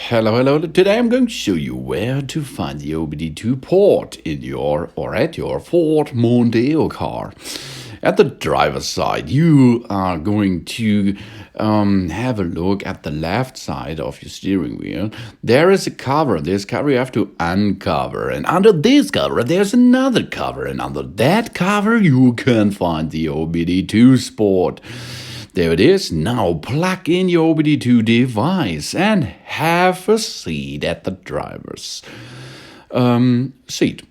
Hello. Today I'm going to show you where to find the OBD2 port in your or at your Ford Mondeo car. At the driver's side, you are going to have a look at the left side of your steering wheel. There is a cover. This cover you have to uncover. And under this cover, there's another cover. And under that cover, you can find the OBD2 port. There it is. Now plug in your OBD2 device and have a seat at the driver's seat.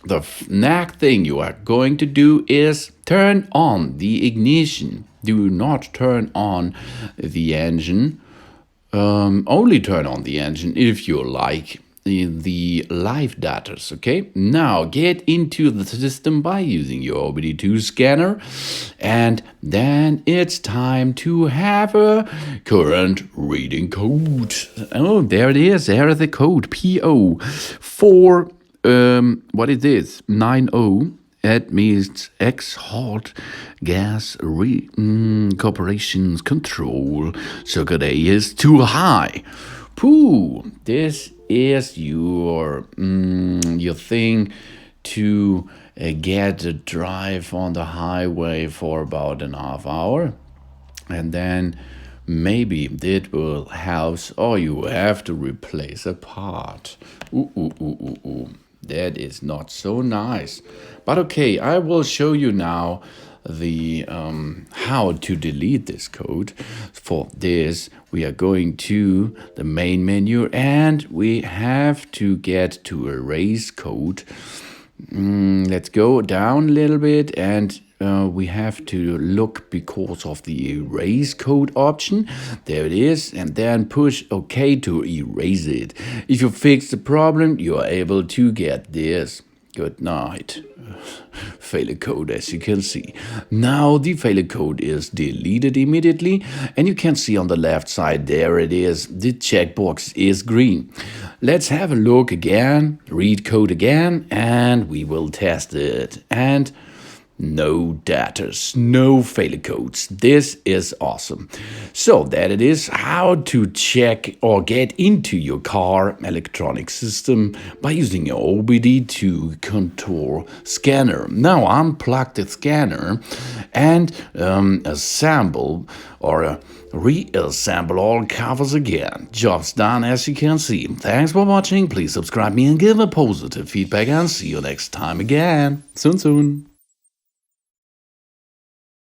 The next thing you are going to do is turn on the ignition. Do not turn on the engine. Only turn on the engine if you like the live data, okay? Now get into the system by using your OBD2 scanner, and then it's time to have a current reading code. Oh, there it is. There is the code PO 4 what is this? 90. That means Hot Gas Corporation's control. Circuit A is too high. Pooh, this is your thing to get a drive on the highway for about an half hour, and then maybe it will help, or you have to replace a part. Ooh. That is not so nice. But okay, I will show you now the how to delete this code. For this, we are going to the main menu and we have to get to erase code. Let's go down a little bit, and we have to look because of the erase code option. There it is, and then push OK to erase it. If you fix the problem, you are able to get this. Good night. Failure code, as you can see. Now the failure code is deleted immediately, and you can see on the left side, there it is. The checkbox is green. Let's have a look again, read code again, and we will test it. And no datas, no failure codes. This is awesome. So that it is how to check or get into your car electronic system by using your OBD2 control scanner. Now unplug the scanner and assemble or reassemble all covers again. Job's done, as you can see. Thanks for watching. Please subscribe me and give a positive feedback, and see you next time again. Soon.